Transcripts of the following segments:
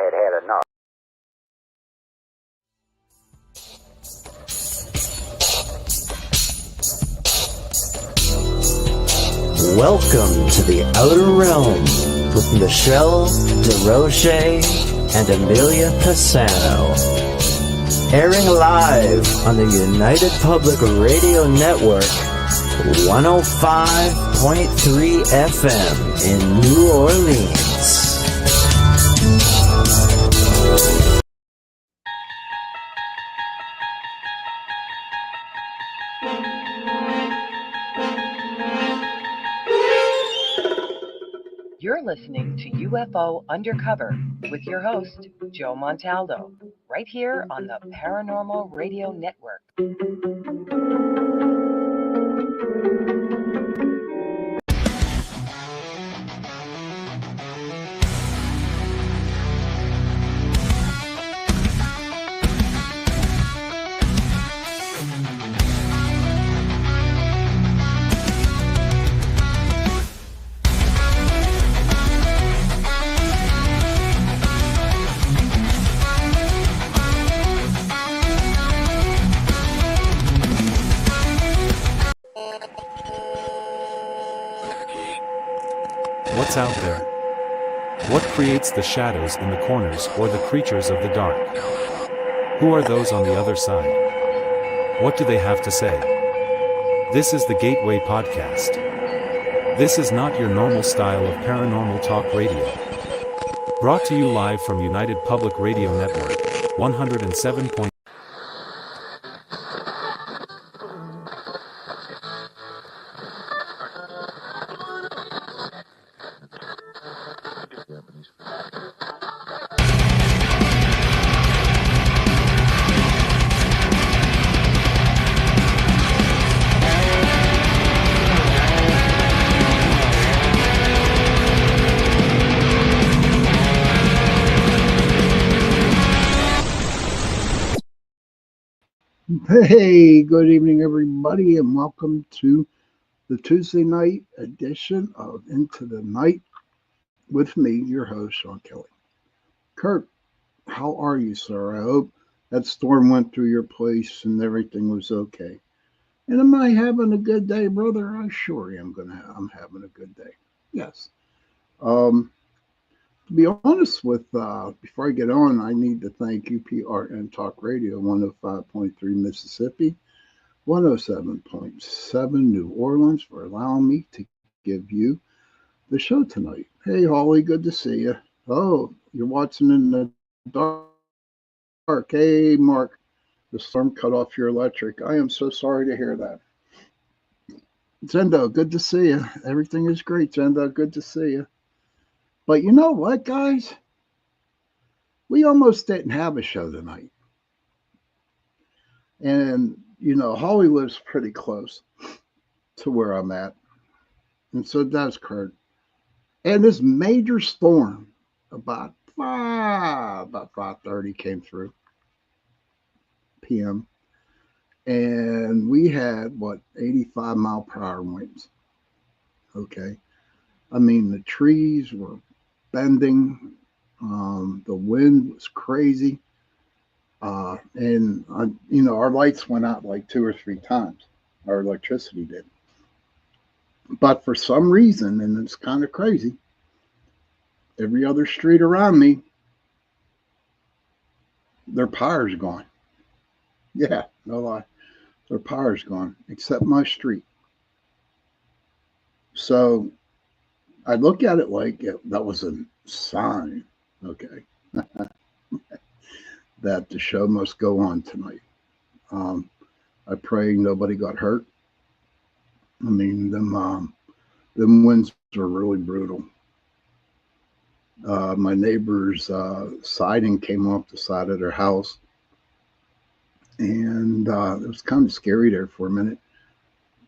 had had enough. Welcome to the Outer Realm with Michelle DeRoche and Amelia Pisano. Airing live on the United Public Radio Network, 105.3 FM in New Orleans. You're listening to UFO Undercover with your host, Joe Montaldo, right here on the Paranormal Radio Network. What's out there? What creates the shadows in the corners or the creatures of the dark? Who are those on the other side? What do they have to say? This is the Gateway Podcast. This is not your normal style of paranormal talk radio. Brought to you live from United Public Radio Network, 107. Hey, good evening, everybody, and welcome to the Tuesday night edition of Into the Night with me, your host, Sean Kelly. Kurt, how are you, sir? I hope that storm went through your place and everything was okay. And am I having a good day, brother? I sure am. I'm having a good day. Yes. To be honest with, before I get on, I need to thank UPRN Talk Radio 105.3 Mississippi, 107.7 New Orleans for allowing me to give you the show tonight. Hey, Holly, good to see you. Oh, you're watching in the dark. Hey, Mark, the storm cut off your electric. I am so sorry to hear that. Zendo, good to see you. Everything is great, Zendo. Good to see you. But you know what, guys? We almost didn't have a show tonight. And, you know, Holly lives pretty close to where I'm at. And so does Kurt. And this major storm about 5:30 came through p.m. And we had, 85 mile per hour winds. Okay. I mean, the trees were bending. The wind was crazy. And our lights went out like 2 or 3 times. Our electricity did. But for some reason, and it's kind of crazy, every other street around me, their power's gone. Yeah, no lie. Their power's gone, except my street. So I look at it like that was a sign, okay, that the show must go on tonight. I pray nobody got hurt. I mean, them winds are really brutal. My neighbor's siding came off the side of their house, and it was kind of scary there for a minute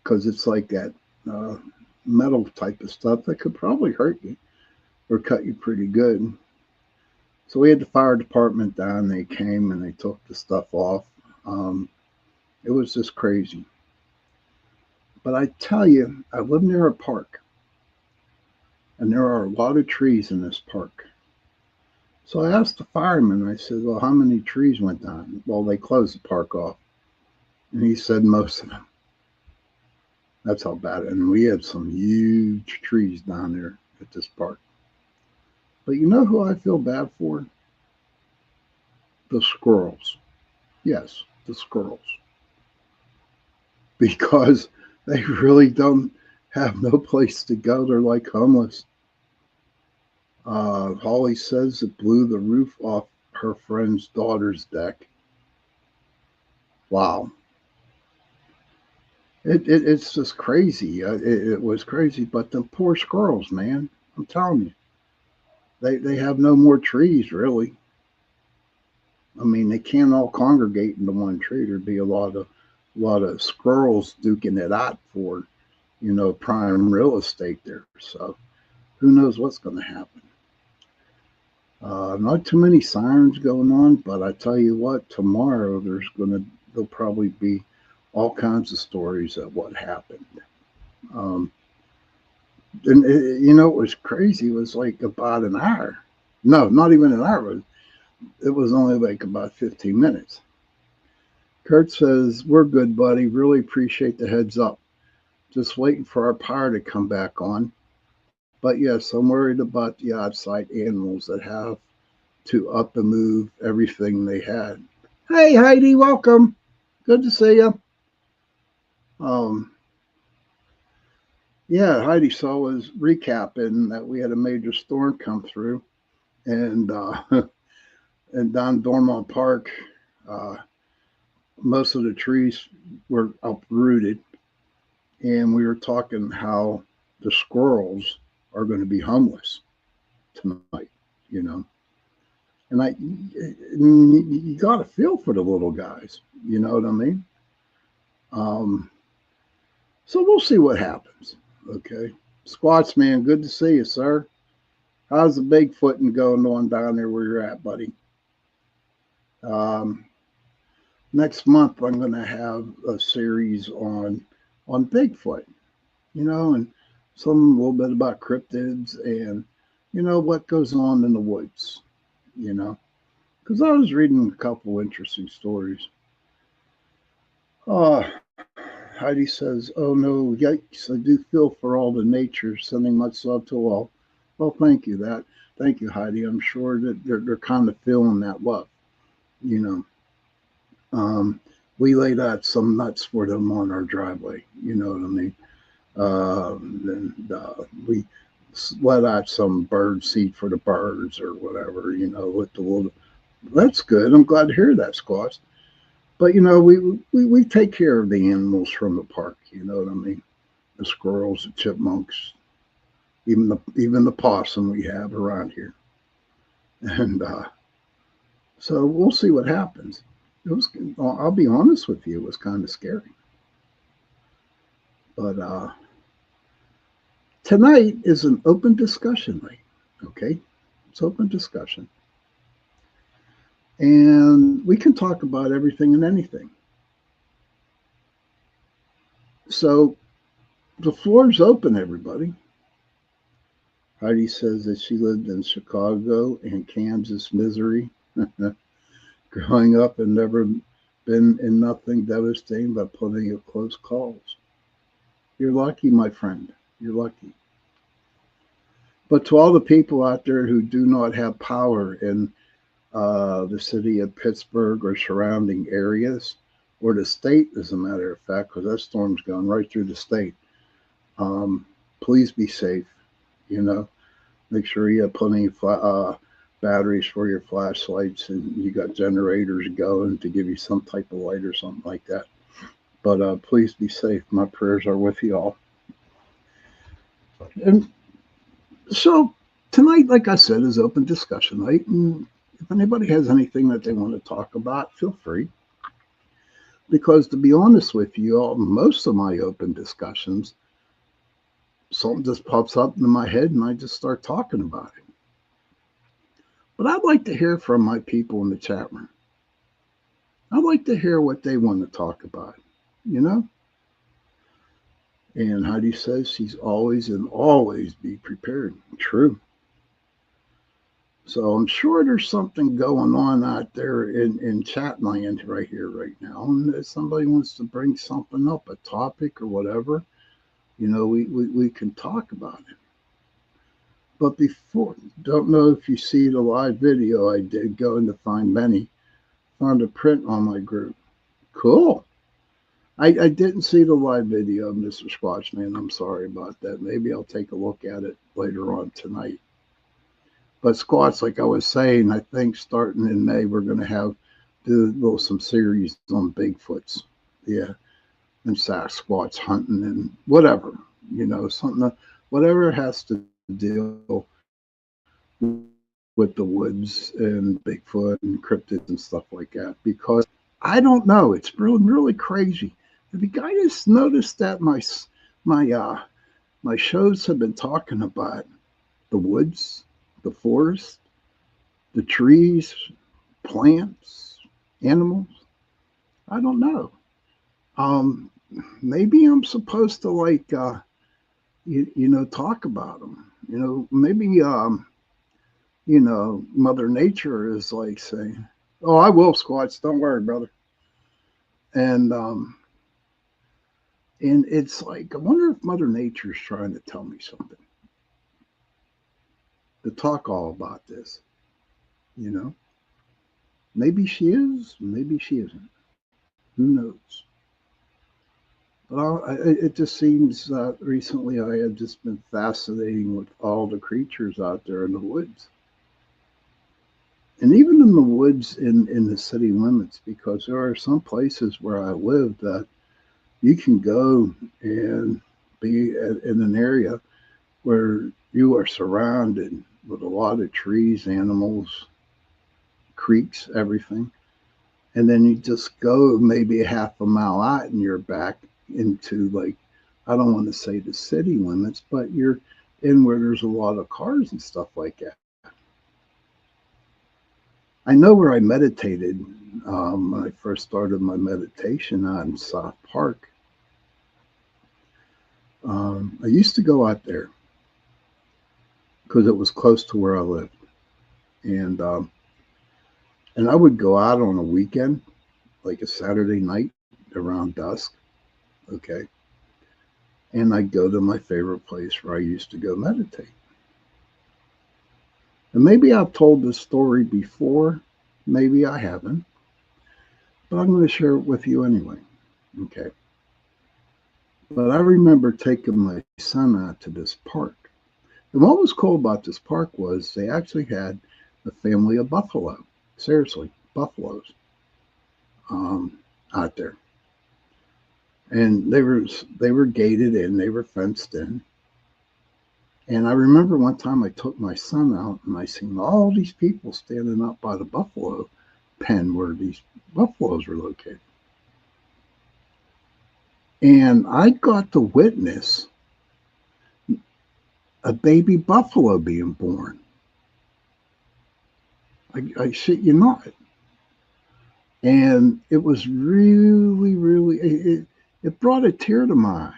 because it's like that metal type of stuff that could probably hurt you or cut you pretty good. So we had the fire department down. They came and they took the stuff off. It was just crazy. But I tell you, I live near a park, and there are a lot of trees in this park. So I asked the fireman, I said, well, how many trees went down? Well, they closed the park off. And he said most of them. That's how bad. And we had some huge trees down there at this park. But you know who I feel bad for? The squirrels. Yes, the squirrels. Because they really don't have no place to go. They're like homeless. Holly says it blew the roof off her friend's daughter's deck. Wow. It's just crazy. It was crazy. But the poor squirrels, man. I'm telling you. They have no more trees, really. I mean, they can't all congregate into one tree. There'd be a lot of squirrels duking it out for, prime real estate there. So who knows what's going to happen? Not too many sirens going on, but I tell you what, tomorrow there'll probably be all kinds of stories of what happened. Um, and it was crazy. It was like about an hour. No, not even an hour. It was only like about 15 minutes. Kurt says, we're good, buddy. Really appreciate the heads up. Just waiting for our power to come back on. But yes, I'm worried about the outside animals that have to up and move everything they had. Hey, Heidi, welcome. Good to see you. Um, yeah, Heidi saw was recapping that we had a major storm come through, and and down Dormont Park, uh, most of the trees were uprooted, and we were talking how the squirrels are going to be homeless tonight, you know. And you got to feel for the little guys, you know what I mean? Um, so we'll see what happens. Okay, Squats man, good to see you, sir. How's the Bigfooting going on down there where you're at, buddy? Um, Next month I'm going to have a series on Bigfoot, and some a little bit about cryptids and what goes on in the woods, you know, because I was reading a couple interesting stories. Uh, Heidi says, "Oh no, yikes! I do feel for all the nature. Sending much love to all." Well, thank you, Heidi. I'm sure that they're kind of feeling that love, you know. Um, we laid out some nuts for them on our driveway. You know what I mean? And we let out some bird seed for the birds or whatever. With the little. That's good. I'm glad to hear that, Squash. But we take care of the animals from the park. You know what I mean? The squirrels, the chipmunks, even the possum we have around here, and so we'll see what happens. It was. I'll be honest with you. It was kind of scary, but tonight is an open discussion night. Okay, it's open discussion, and we can talk about everything and anything. So the floor's open, everybody. Heidi says that she lived in Chicago and Kansas misery growing up and never been in nothing devastating but plenty of close calls. You're lucky, my friend. You're lucky. But to all the people out there who do not have power in the city of Pittsburgh or surrounding areas, or the state, as a matter of fact, because that storm's going right through the state, please be safe. You know, make sure you have plenty of batteries for your flashlights and you got generators going to give you some type of light or something like that. But please be safe. My prayers are with you all. And so tonight, like I said, is open discussion night. And if anybody has anything that they want to talk about, feel free. Because to be honest with you all, most of my open discussions, something just pops up in my head and I just start talking about it. But I'd like to hear from my people in the chat room. I'd like to hear what they want to talk about, you know? And Heidi says she's always and always be prepared. True. So I'm sure there's something going on out there in chat land right here, right now. And if somebody wants to bring something up, a topic or whatever, we can talk about it. But before, don't know if you see the live video I did going to find many. Found a print on my group. Cool. I didn't see the live video, Mr. Squatchman. I'm sorry about that. Maybe I'll take a look at it later on tonight. But Squats, like I was saying, I think starting in May, we're going to do some series on Bigfoots. Yeah. And Sasquatch hunting and whatever, something, whatever has to deal with the woods and Bigfoot and cryptids and stuff like that. Because I don't know, it's really, really crazy. Have you guys noticed that my shows have been talking about the woods, the forest, the trees, plants, animals? I don't know. Maybe I'm supposed to talk about them. Maybe Mother Nature is like saying, "Oh, I will, Squats. Don't worry, brother." And it's like I wonder if Mother Nature is trying to tell me something, to talk all about this. You know, maybe she is, maybe she isn't. Who knows? But it just seems that recently I have just been fascinating with all the creatures out there in the woods. And even in the woods in the city limits, because there are some places where I live that you can go and be in an area where you are surrounded with a lot of trees, animals, creeks, everything. And then you just go maybe a half a mile out and you're back into, like, I don't want to say the city limits, but you're in where there's a lot of cars and stuff like that. I know where I meditated when I first started my meditation out in South Park. I used to go out there because it was close to where I lived, and I would go out on a weekend, like a Saturday night around dusk, okay, and I'd go to my favorite place where I used to go meditate. And maybe I've told this story before, maybe I haven't, but I'm going to share it with you anyway, okay. But I remember taking my son out to this park. And what was cool about this park was they actually had a family of buffalo. Seriously, buffaloes out there. And they were gated in, they were fenced in. And I remember one time I took my son out and I seen all these people standing up by the buffalo pen where these buffaloes were located. And I got to witness a baby buffalo being born. I shit you not. And it was really, really, it brought a tear to my eye.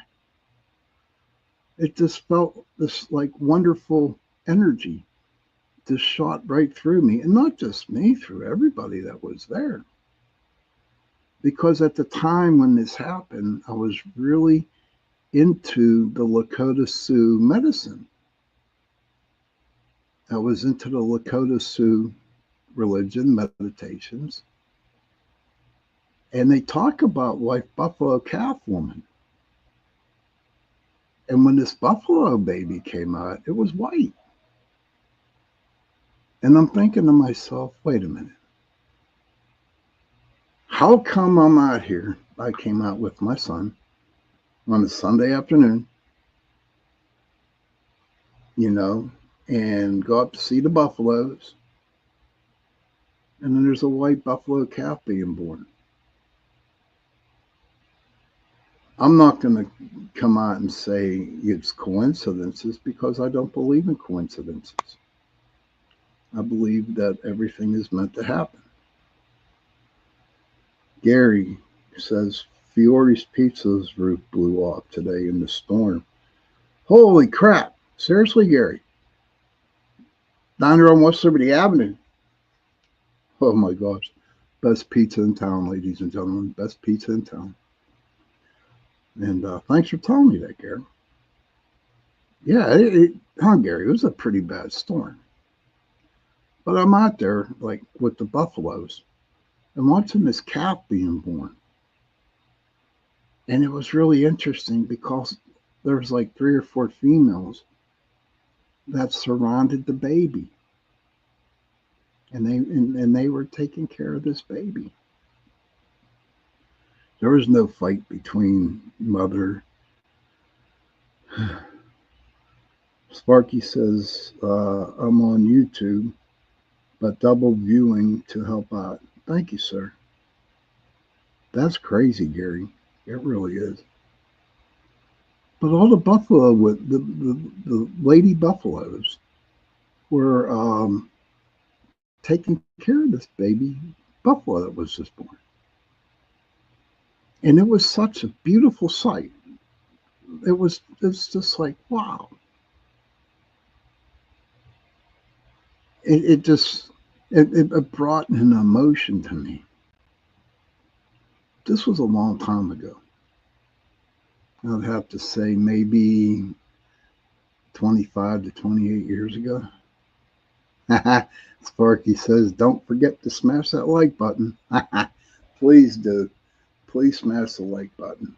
It just felt this like wonderful energy just shot right through me. And not just me, through everybody that was there. Because at the time when this happened, I was really into the Lakota Sioux medicine. I was into the Lakota Sioux religion, meditations. And they talk about like buffalo calf woman. And when this buffalo baby came out, it was white. And I'm thinking to myself, wait a minute. How come I'm out here? I came out with my son on a Sunday afternoon, and go up to see the buffaloes. And then there's a white buffalo calf being born. I'm not going to come out and say it's coincidences because I don't believe in coincidences. I believe that everything is meant to happen. Gary says Fiore's Pizza's roof blew off today in the storm. Holy crap. Seriously, Gary? Down there on West Liberty Avenue. Oh my gosh. Best pizza in town, ladies and gentlemen. Best pizza in town. And thanks for telling me that, Gary. Yeah, Gary, it was a pretty bad storm. But I'm out there, like, with the buffaloes and watching this calf being born. And it was really interesting because there was like 3 or 4 females that surrounded the baby. And they were taking care of this baby. There was no fight between mother. Sparky says, I'm on YouTube, but double viewing to help out. Thank you, sir. That's crazy, Gary. It really is. But all the buffalo, with the lady buffaloes, were taking care of this baby buffalo that was just born. And it was such a beautiful sight. It's just like, wow. It just it brought an emotion to me. This was a long time ago. I'd have to say maybe 25 to 28 years ago. Sparky says, don't forget to smash that like button. Please do. Please smash the like button.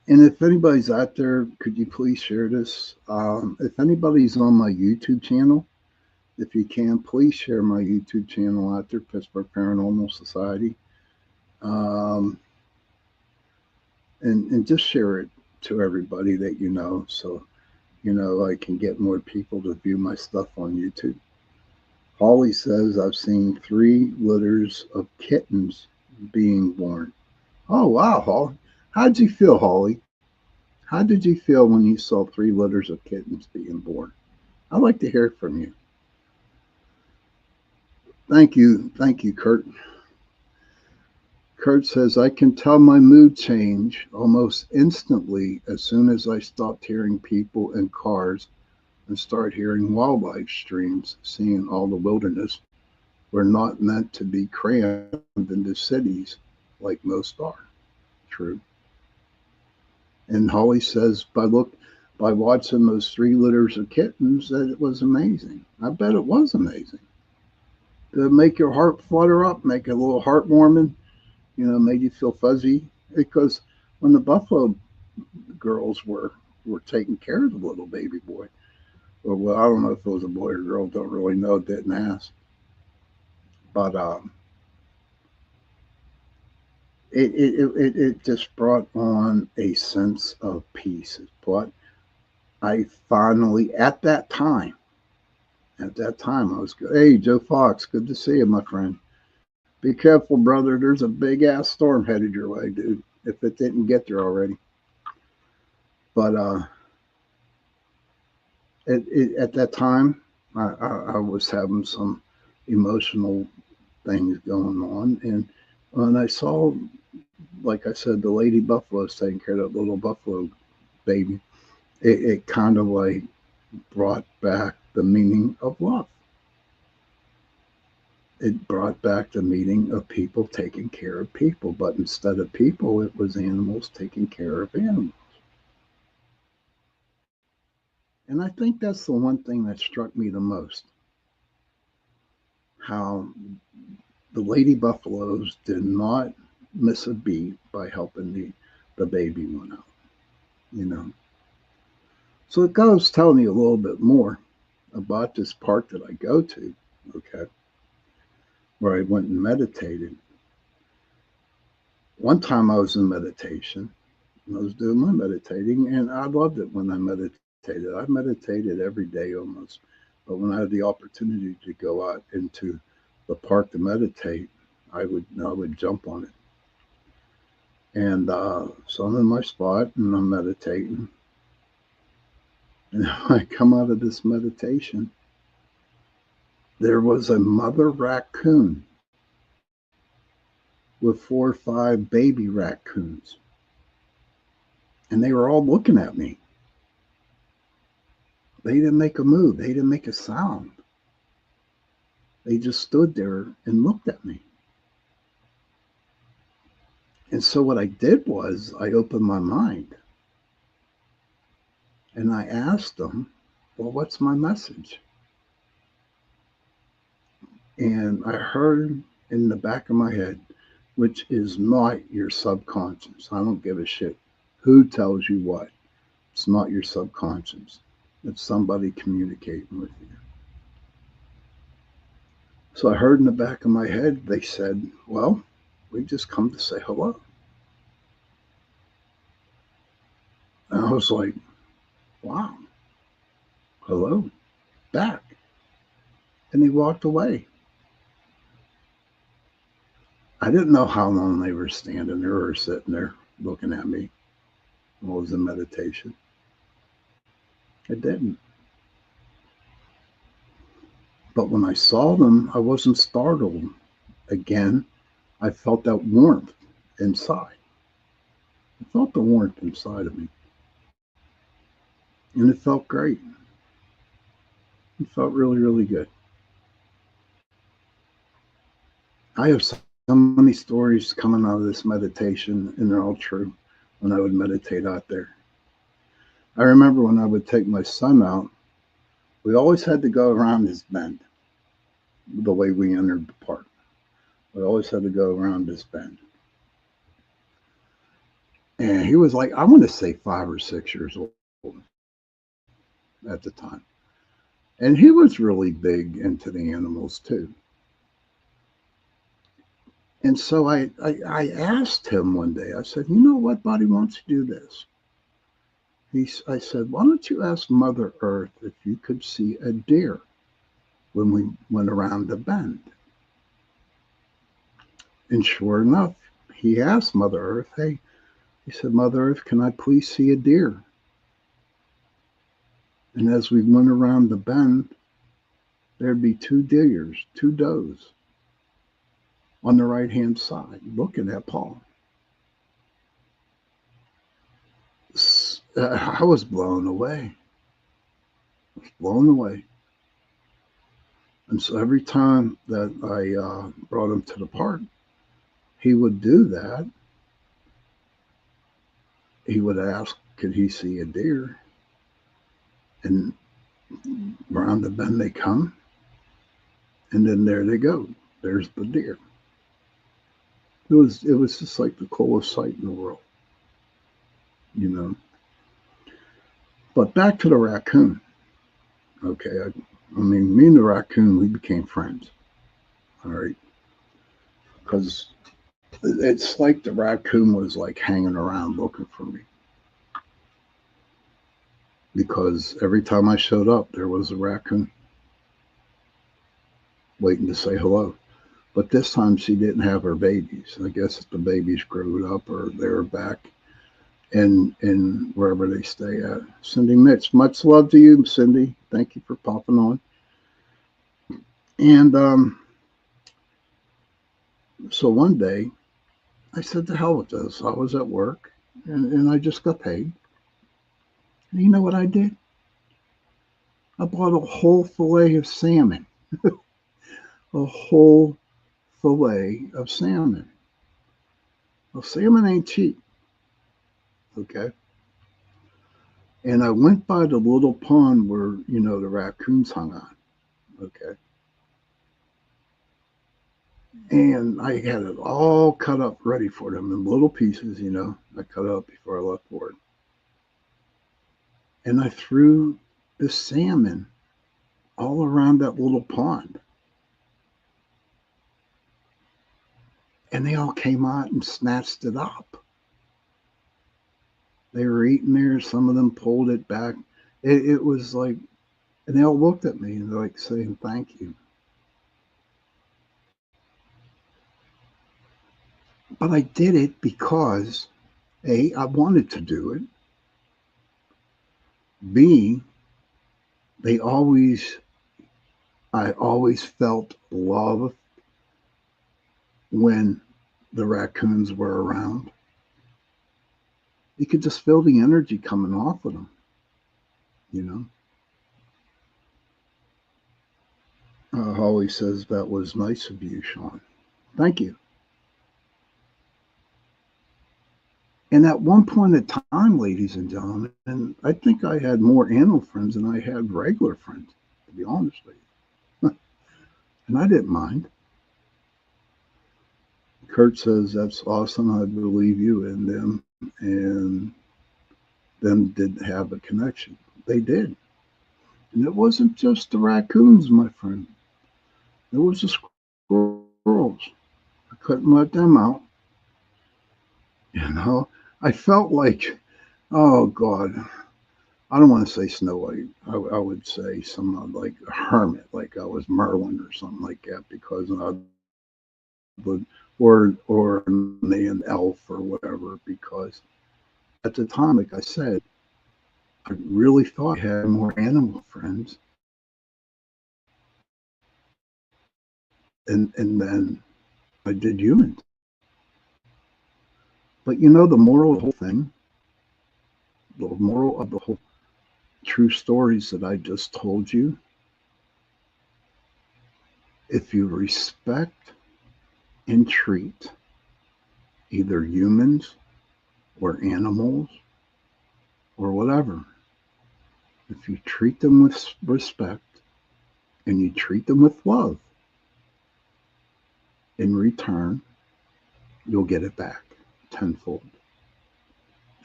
And if anybody's out there, could you please share this? If anybody's on my YouTube channel, if you can, please share my YouTube channel out there, Pittsburgh Paranormal Society. And just share it to everybody that you know, so I can get more people to view my stuff on YouTube. Holly says, I've seen 3 litters of kittens being born. Oh, wow, Holly. How'd you feel, Holly? How did you feel when you saw 3 litters of kittens being born? I'd like to hear from you. Thank you, Kurt. Kurt says, I can tell my mood change almost instantly as soon as I stopped hearing people in cars and start hearing wildlife streams, seeing all the wilderness. We're not meant to be crammed into cities like most are. True. And Holly says, by watching those 3 litters of kittens, that it was amazing. I bet it was amazing. To make your heart flutter up, make it a little heartwarming, made you feel fuzzy. Because when the Buffalo girls were taking care of the little baby boy, well, I don't know if it was a boy or girl, don't really know, didn't ask. But it just brought on a sense of peace. But I finally, at that time, I was good. Hey, Joe Fox, good to see you, my friend. Be careful, brother. There's a big ass storm headed your way, dude. If it didn't get there already. But at that time, I was having some emotional things going on, and when I saw, like I said, the lady buffaloes taking care of that little buffalo baby, it kind of like brought back the meaning of love. It brought back the meaning of people taking care of people, but instead of people, it was animals taking care of animals. And I think that's the one thing that struck me the most. How the lady buffaloes did not miss a beat by helping the baby one out. So it goes telling me a little bit more about this park that I go to, okay, where I went and meditated. One time I was in meditation, and I was doing my meditating, and I loved it when I meditated. I meditated every day almost, but when I had the opportunity to go out into the park to meditate, I would jump on it. And so I'm in my spot and I'm meditating. And when I come out of this meditation, there was a mother raccoon with 4 or 5 baby raccoons. And they were all looking at me. They didn't make a move. They didn't make a sound. They just stood there and looked at me. And so what I did was I opened my mind and I asked them, well, what's my message? And I heard in the back of my head, which is not your subconscious. I don't give a shit who tells you what. It's not your subconscious. It's somebody communicating with you. So I heard in the back of my head, they said, well, we just come to say hello. And I was like, wow, hello, back. And they walked away. I didn't know how long they were standing there or sitting there looking at me while I was in meditation. I didn't. But when I saw them, I wasn't startled. Again, I felt that warmth inside. I felt the warmth inside of me. And it felt great. It felt really, really good. I have so many stories coming out of this meditation, and they're all true when I would meditate out there. I remember when I would take my son out, we always had to go around his bend, the way we entered the park. We always had to go around this bend. And he was like, I want to say 5 or 6 years old at the time. And he was really big into the animals too. And so I asked him one day, I said, you know what, buddy, why don't you do this? I said, why don't you ask Mother Earth if you could see a deer when we went around the bend? And sure enough, he asked Mother Earth, hey, he said, Mother Earth, can I please see a deer? And as we went around the bend, there'd be 2 deers, 2 does on the right-hand side looking at Paul. I was blown away. I was blown away. And so every time that I brought him to the park, he would do that. He would ask, could he see a deer? And around the bend they come, and then there they go. There's the deer. It was just like the coolest sight in the world, you know. But back to the raccoon. Okay, I mean, me and the raccoon, we became friends. All right, because it's like the raccoon was like hanging around looking for me. Because every time I showed up, there was a raccoon waiting to say hello. But this time she didn't have her babies. I guess the babies grew up or they were back in wherever they stay at. Cindy Mitch, much love to you, Cindy. Thank you for popping on. And so one day I said, to hell with this. I was at work and I just got paid. And you know what I did? I bought a whole fillet of salmon. A whole fillet of salmon. Well, salmon ain't cheap. Okay. And I went by the little pond where, you know, the raccoons hung out. Okay. And I had it all cut up ready for them in little pieces, you know. I cut it up before I left work. And I threw the salmon all around that little pond. And they all came out and snatched it up. They were eating there. Some of them pulled it back. It was like, and they all looked at me and they're like saying, thank you. But I did it because A, I wanted to do it. B, I always felt love when the raccoons were around. You could just feel the energy coming off of them, you know. Holly says that was nice of you, Sean. Thank you. And at one point in time, ladies and gentlemen, I think I had more animal friends than I had regular friends, to be honest with you. And I didn't mind. Kurt says, that's awesome. I believe you in them. And them did have a connection. They did. And it wasn't just the raccoons, my friend. It was the squirrels. I couldn't let them out. You know, I felt like, oh God, I don't want to say Snow White. I would say some like a hermit, like I was Merlin or something like that, because I would, or an elf or whatever. Because at the time, like I said, I really thought I had more animal friends, and then I did humans. But you know, the moral of the whole thing, the moral of the whole true stories that I just told you, if you respect and treat either humans or animals or whatever, if you treat them with respect and you treat them with love, in return, you'll get it back tenfold.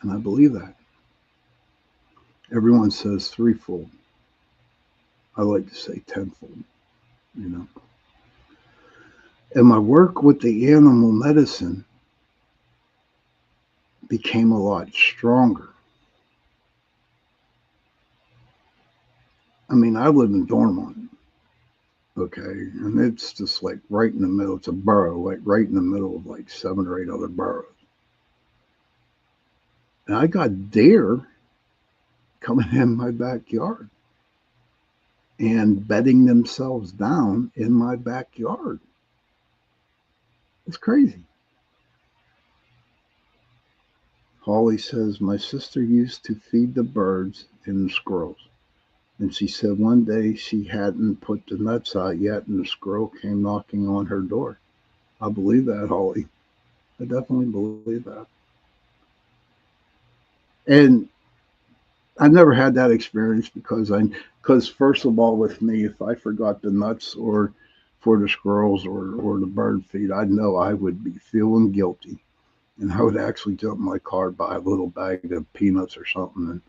And I believe that. Everyone says threefold. I like to say tenfold, you know. And my work with the animal medicine became a lot stronger. I mean, I live in Dormont, okay, and it's just like right in the middle. It's a borough, like right in the middle of like 7 or 8 other boroughs. And I got deer coming in my backyard and bedding themselves down in my backyard. It's crazy. Holly says, my sister used to feed the birds and the squirrels. And she said one day she hadn't put the nuts out yet, and the squirrel came knocking on her door. I believe that, Holly. I definitely believe that. And I never had that experience because first of all, with me, if I forgot the nuts or for the squirrels or the bird feed, I know I would be feeling guilty, and I would actually jump in my car, buy a little bag of peanuts or something, and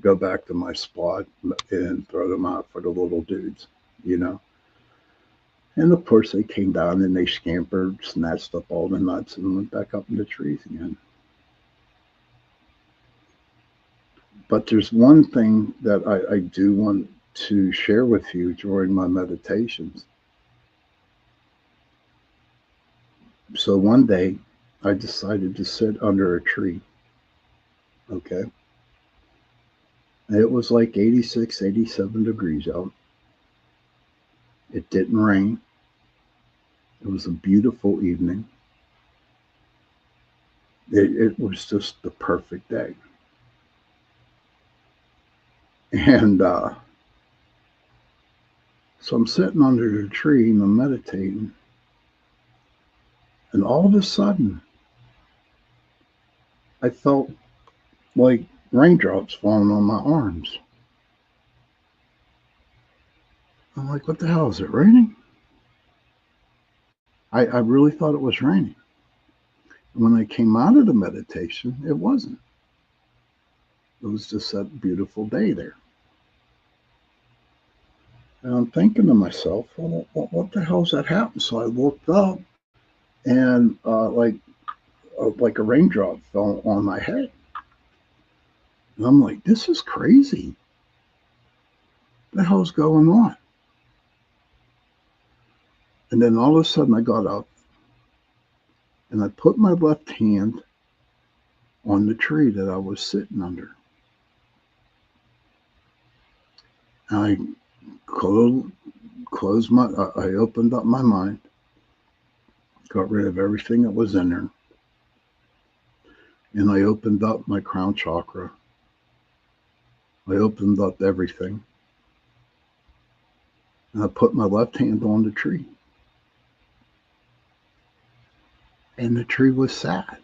go back to my spot and throw them out for the little dudes, you know. And of course, they came down and they scampered, snatched up all the nuts, and went back up in the trees again. But there's one thing that I do want to share with you during my meditations. So one day, I decided to sit under a tree, okay? It was like 86, 87 degrees out. It didn't rain. It was a beautiful evening. It was just the perfect day. And so I'm sitting under the tree and I'm meditating. And all of a sudden, I felt like raindrops falling on my arms. I'm like, what the hell? Is it raining? I really thought it was raining. And when I came out of the meditation, it wasn't. It was just that beautiful day there. And I'm thinking to myself, well, what the hell's that happened? So I looked up and like a raindrop fell on my head. And I'm like, this is crazy. What the hell's going on? And then all of a sudden I got up and I put my left hand on the tree that I was sitting under. And I opened up my mind, got rid of everything that was in there, and I opened up my crown chakra. I opened up everything. And I put my left hand on the tree. And the tree was sad.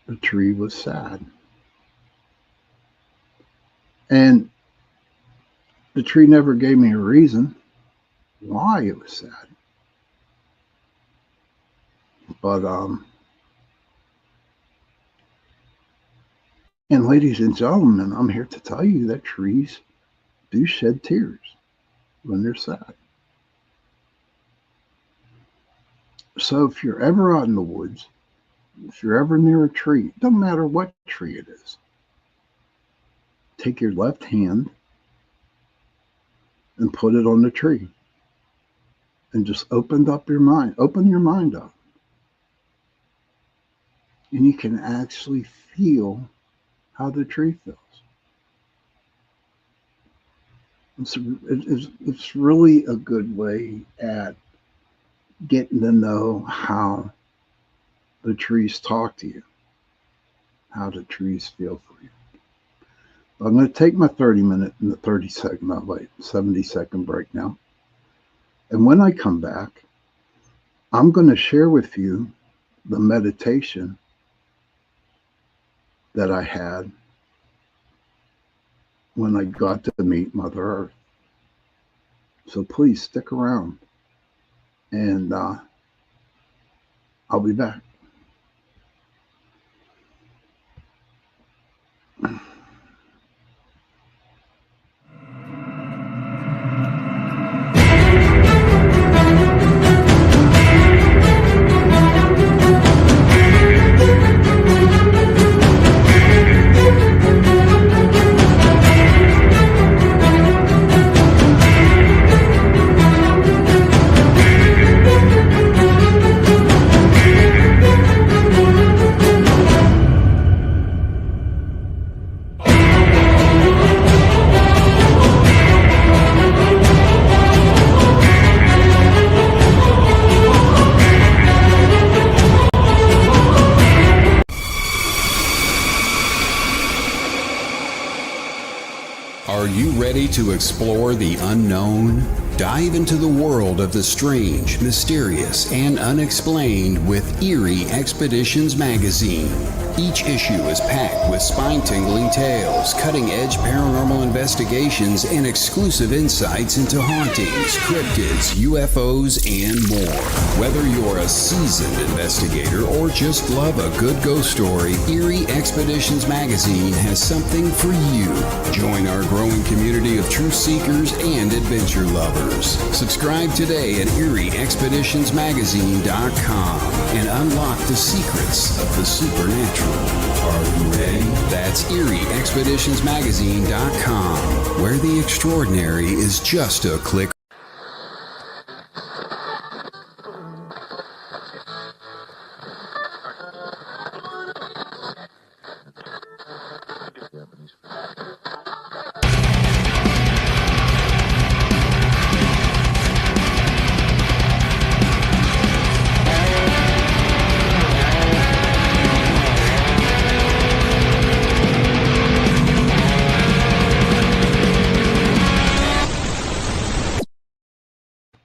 The tree was sad. And the tree never gave me a reason why it was sad. But, and ladies and gentlemen, I'm here to tell you that trees do shed tears when they're sad. So if you're ever out in the woods, if you're ever near a tree, doesn't matter what tree it is, take your left hand and put it on the tree and just open your mind up. And you can actually feel how the tree feels. It's really a good way at getting to know how the trees talk to you, how the trees feel for you. I'm going to take my 30-minute and the 30-second, not like 70-second break now. And when I come back, I'm going to share with you the meditation that I had when I got to meet Mother Earth. So please stick around, and I'll be back. Are you ready to explore the unknown? Dive into the world of the strange, mysterious, and unexplained with Eerie Expeditions magazine. Each issue is packed with spine-tingling tales, cutting-edge paranormal investigations, and exclusive insights into hauntings, cryptids, UFOs, and more. Whether you're a seasoned investigator or just love a good ghost story, Eerie Expeditions magazine has something for you. Join our growing community of truth seekers and adventure lovers. Subscribe today at EerieExpeditionsMagazine.com and unlock the secrets of the supernatural. Are you ready? That's EerieExpeditionsMagazine.com, where the extraordinary is just a click.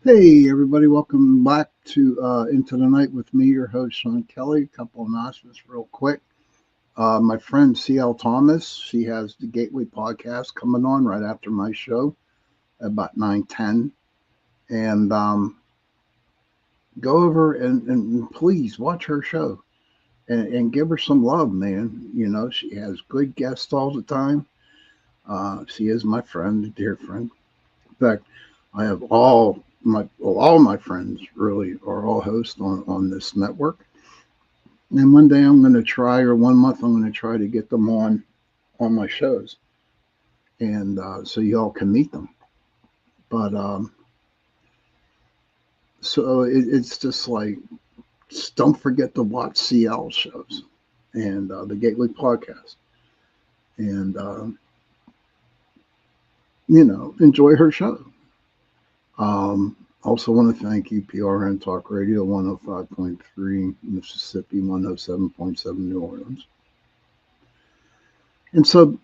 Hey everybody, welcome back to Into the Night with me, your host Sean Kelly. A couple of announcements real quick. My friend CL Thomas, she has the Gateway podcast coming on right after my show at about 9:10. And go over and please watch her show and give her some love, man. You know, she has good guests all the time. She is my friend, a dear friend. In fact, I have all my friends really are all hosts on this network. And one day I'm going to try, or 1 month I'm going to try to get them on my shows, and so y'all can meet them. But so it's just like, just don't forget to watch CL shows and the Gateway podcast, and enjoy her show. Also want to thank you, PRN Talk Radio 105.3 Mississippi, 107.7 New Orleans. And so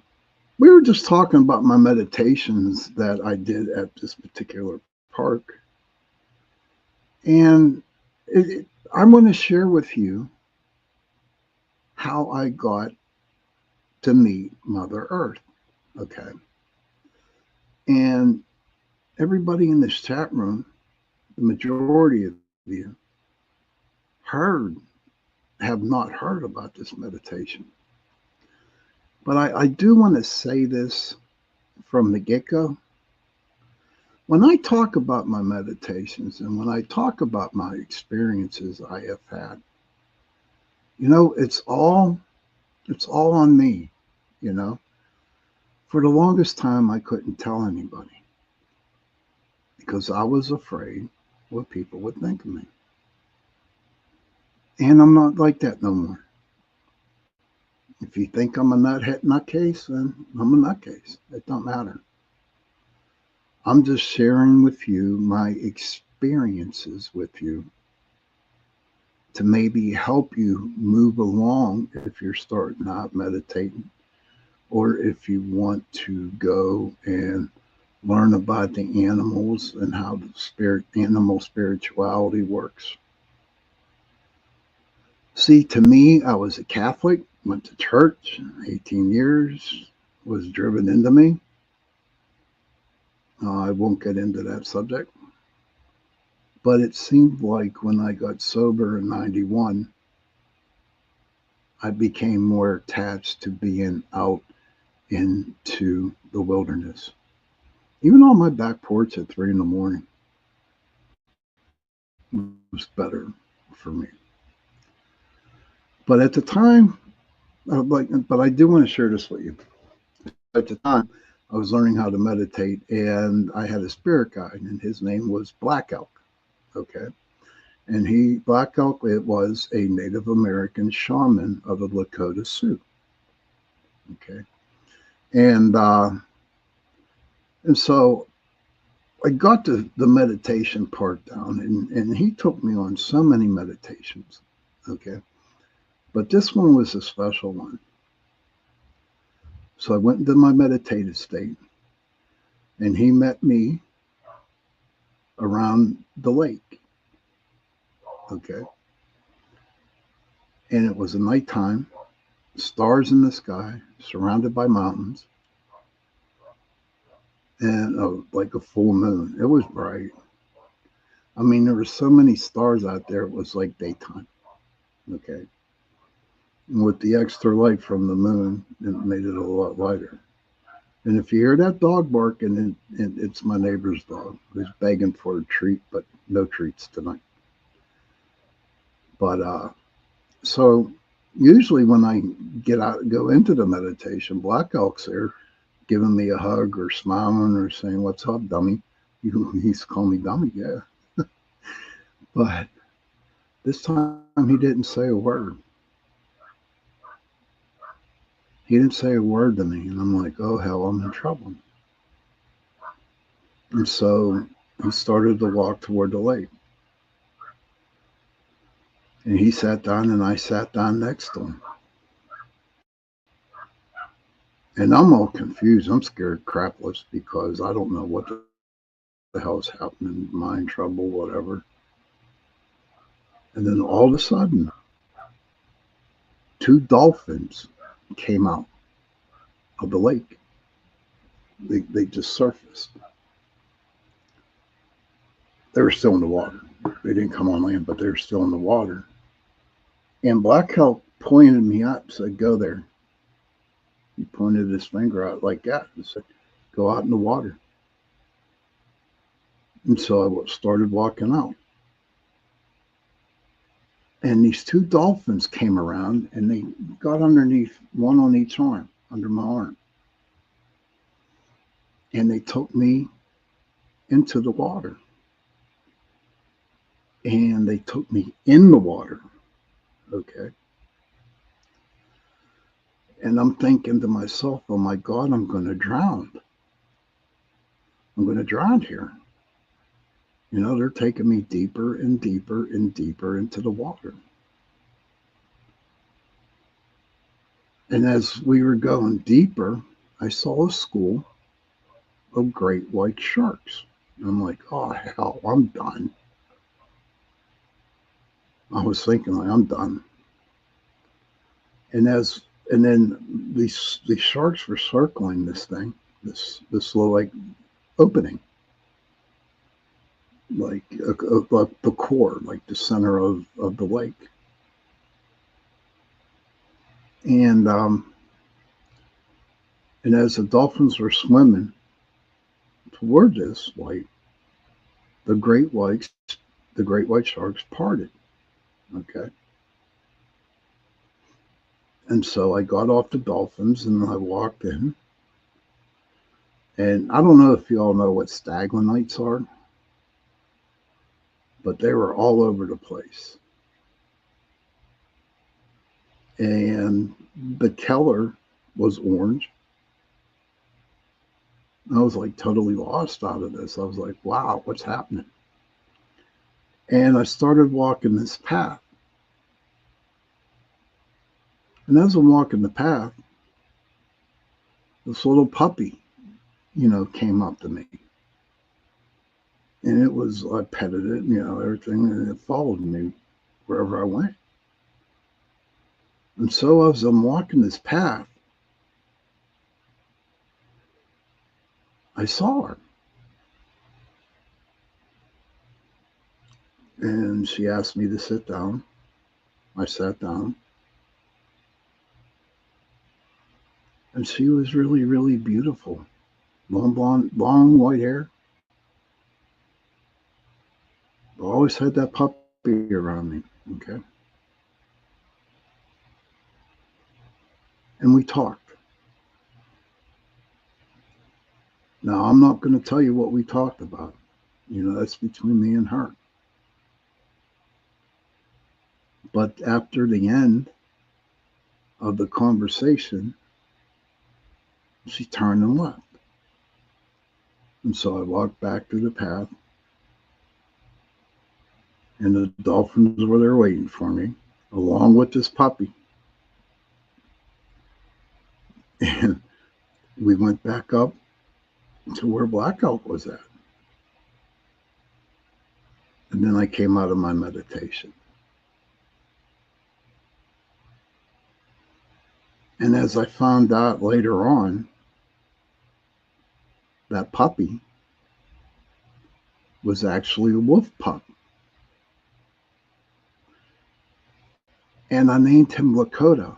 we were just talking about my meditations that I did at this particular park. And I want to share with you how I got to meet Mother Earth. Okay. And everybody in this chat room, the majority of you, heard, have not heard about this meditation. But I do want to say this from the get go. When I talk about my meditations and when I talk about my experiences I have had, it's all on me, you know. For the longest time I couldn't tell anybody because I was afraid what people would think of me. And I'm not like that no more. If you think I'm a nutcase, then I'm a nutcase. It don't matter. I'm just sharing with you my experiences with you to maybe help you move along if you're starting out meditating, or if you want to go and learn about the animals and how the animal spirituality works. See, to me, I was a Catholic, went to church 18 years, was driven into me. I won't get into that subject. But it seemed like when I got sober in 91, I became more attached to being out into the wilderness. Even on my back porch at 3 in the morning was better for me. But at the time, but I do want to share this with you. At the time, I was learning how to meditate, and I had a spirit guide, and his name was Black Elk. Okay. And Black Elk, it was a Native American shaman of the Lakota Sioux. Okay. And so I got the meditation part down, and he took me on so many meditations. Okay. But this one was a special one. So I went into my meditative state, and he met me around the lake. Okay. And it was a nighttime, stars in the sky, surrounded by mountains, and like a full moon. It was bright. I mean, there were so many stars out there, it was like daytime. Okay. And with the extra light from the moon, it made it a lot lighter. And if you hear that dog barking, it's my neighbor's dog who's begging for a treat, but no treats tonight. But so usually when I go into the meditation, Black Elk's there giving me a hug or smiling or saying, "What's up, dummy?" He used to call me dummy, yeah. But this time he didn't say a word. He didn't say a word to me, and I'm like, oh hell, I'm in trouble. And so he started to walk toward the lake. And he sat down, and I sat down next to him. And I'm all confused. I'm scared crapless because I don't know what the hell's happening, mind trouble, whatever. And then all of a sudden, 2 dolphins came out of the lake. They just surfaced. They were still in the water. They didn't come on land, but they were still in the water. And Black Elk pointed me up, said, "Go there." He pointed his finger out like that and said, "Go out in the water." And so I started walking out. And these 2 dolphins came around, and they got underneath, one on each arm, under my arm. And they took me into the water. And they took me in the water. Okay. And I'm thinking to myself, oh my God, I'm going to drown. I'm going to drown here. You know, they're taking me deeper and deeper and deeper into the water. And as we were going deeper, I saw a school of great white sharks. I'm like, oh hell, I'm done. I was thinking, like, I'm done. And as and then these sharks were circling this thing, this little like opening, like the core, like the center of the lake. And and as the dolphins were swimming toward this light, the great white sharks parted. Okay. And so I got off the dolphins and I walked in. And I don't know if you all know what staglenites are, but they were all over the place. And the Keller was orange. I was like totally lost out of this. I was like, wow, what's happening? And I started walking this path. And as I'm walking the path, this little puppy, came up to me. And I petted it, everything, and it followed me wherever I went. And so as I'm walking this path, I saw her. And she asked me to sit down. I sat down. And she was really, really beautiful. Long blonde, long white hair. I always had that puppy around me. Okay. And we talked. Now, I'm not going to tell you what we talked about. That's between me and her. But after the end of the conversation, she turned and left. And so I walked back to the path, and the dolphins were there waiting for me, along with this puppy. And we went back up to where Black Elk was at. And then I came out of my meditation. And as I found out later on, that puppy was actually a wolf pup. And I named him Lakota.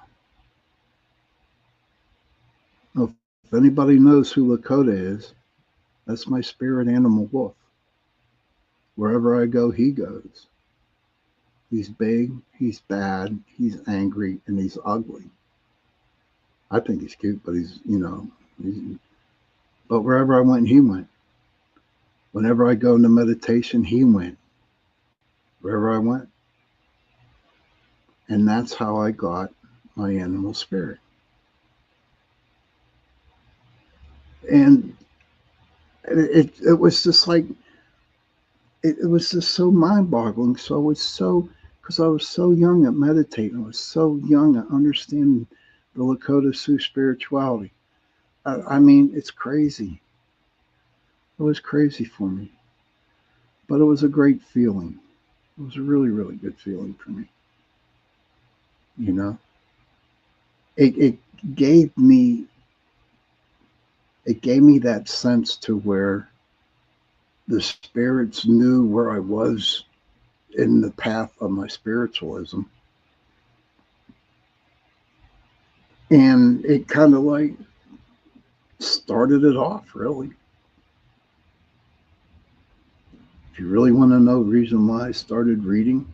Now, if anybody knows who Lakota is, that's my spirit animal wolf. Wherever I go, he goes. He's big, he's bad, he's angry, and he's ugly. I think he's cute, but but wherever I went, he went. Whenever I go into meditation, he went. Wherever I went. And that's how I got my animal spirit. And it was just like, it was just so mind-boggling. So because I was so young at meditating, I was so young at understanding the Lakota Sioux spirituality. I mean, it's crazy. It was crazy for me. But it was a great feeling. It was a really, really good feeling for me. It gave me that sense to where the spirits knew where I was in the path of my spiritualism. And it kind of like started it off, really. If you really want to know the reason why I started reading,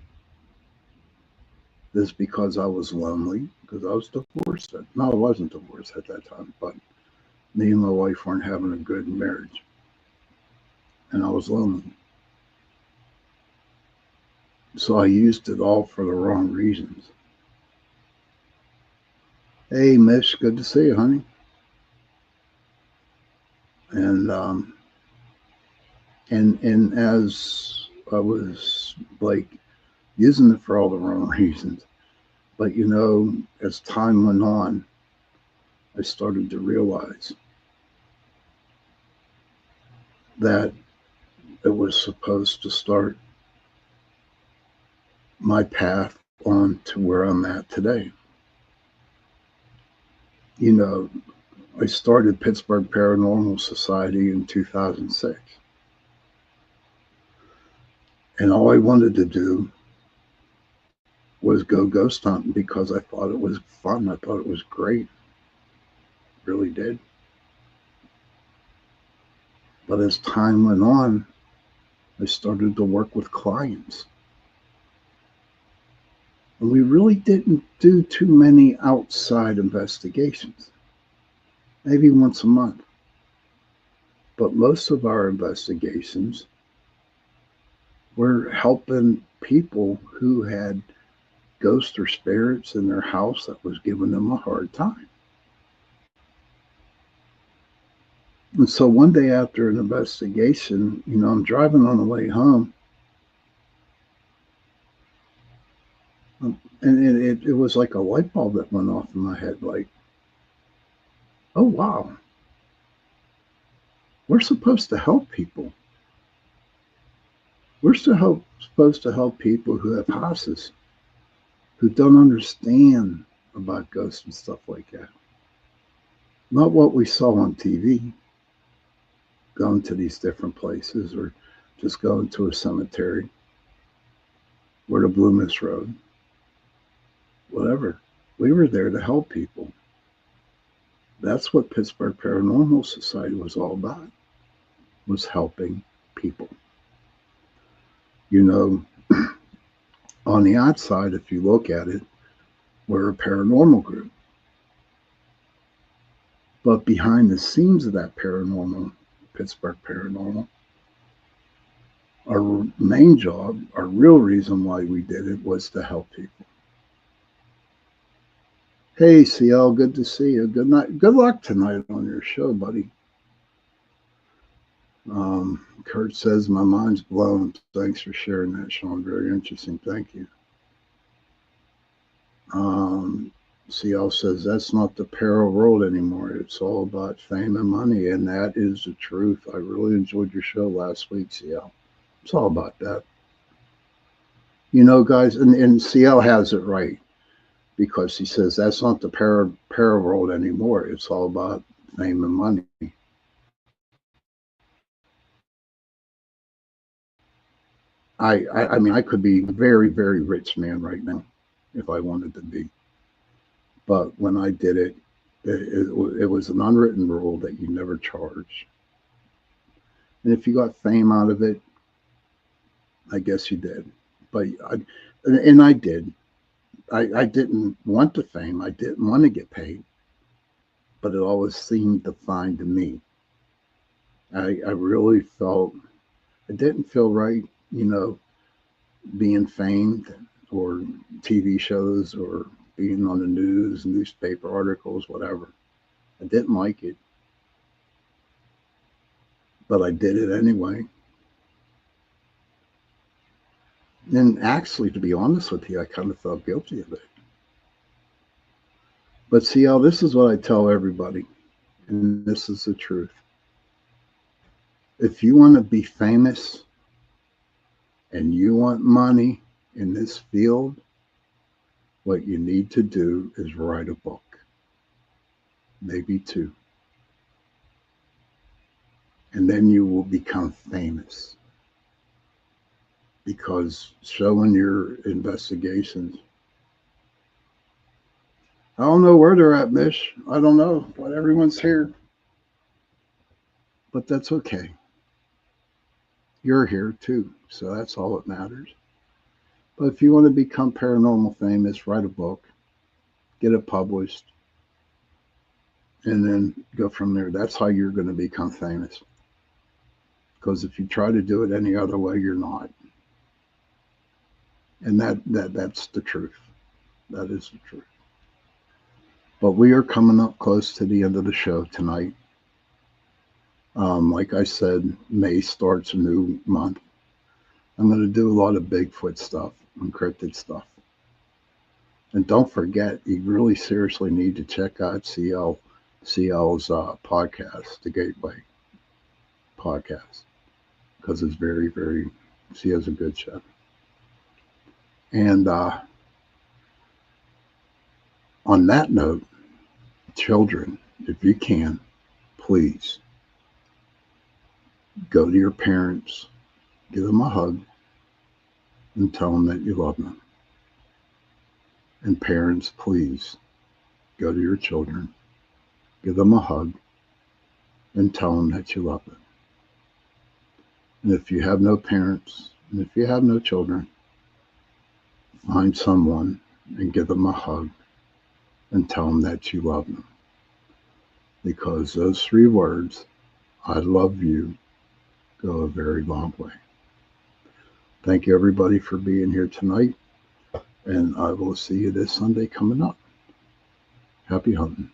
this is because I was lonely, because I was divorced. No, I wasn't divorced at that time, but me and my wife weren't having a good marriage. And I was lonely. So I used it all for the wrong reasons. Hey, Mish, good to see you, honey. And as I was like using it for all the wrong reasons, but as time went on, I started to realize that it was supposed to start my path on to where I'm at today. You know, I started Pittsburgh Paranormal Society in 2006. And all I wanted to do was go ghost hunting because I thought it was fun. I thought it was great. Really did. But as time went on, I started to work with clients. And we really didn't do too many outside investigations, maybe once a month. But most of our investigations were helping people who had ghosts or spirits in their house that was giving them a hard time. And so one day after an investigation, I'm driving on the way home, and it was like a light bulb that went off in my head, like, oh, wow, we're supposed to help people. We're supposed to help people who have houses, who don't understand about ghosts and stuff like that. Not what we saw on TV, going to these different places or just going to a cemetery or the Blue Mist Road, whatever. We were there to help people. That's what Pittsburgh Paranormal Society was all about, was helping people. On the outside, if you look at it, we're a paranormal group. But behind the scenes of that paranormal, Pittsburgh Paranormal, our main job, our real reason why we did it was to help people. Hey, CL, good to see you. Good night. Good luck tonight on your show, buddy. Kurt says, my mind's blown. Thanks for sharing that, Sean. Very interesting. Thank you. CL says, that's not the para world anymore. It's all about fame and money, and that is the truth. I really enjoyed your show last week, CL. It's all about that. Guys, and CL has it right, because he says that's not the para world anymore. It's all about fame and money. I mean, I could be a very, very rich man right now if I wanted to be. But when I did it, it was an unwritten rule that you never charge. And if you got fame out of it, I guess you did. But I did. I didn't want the fame. I didn't want to get paid. But it always seemed defined to me. I really felt, it didn't feel right, being famed or TV shows or being on the news, newspaper articles, whatever. I didn't like it, but I did it anyway. And actually, to be honest with you, I kind of felt guilty of it. But see, this is what I tell everybody, and this is the truth. If you want to be famous and you want money in this field, what you need to do is write a book, maybe two. And then you will become famous. Because showing your investigations, I don't know where they're at, Mish. I don't know, but everyone's here. But that's okay. You're here too, so that's all that matters. But if you want to become paranormal famous, write a book, get it published, and then go from there. That's how you're going to become famous. Because if you try to do it any other way, you're not. And that's the truth. That is the truth. But we are coming up close to the end of the show tonight. Like I said, May starts a new month. I'm going to do a lot of Bigfoot stuff, encrypted stuff. And don't forget, you really seriously need to check out CL CL's podcast, The Gateway podcast, because it's very, very, CL's a good show. And on that note, children, if you can, please go to your parents, give them a hug, and tell them that you love them. And parents, please go to your children, give them a hug, and tell them that you love them. And if you have no parents, and if you have no children, find someone and give them a hug and tell them that you love them. Because those 3 words, I love you, go a very long way. Thank you, everybody, for being here tonight. And I will see you this Sunday coming up. Happy hunting.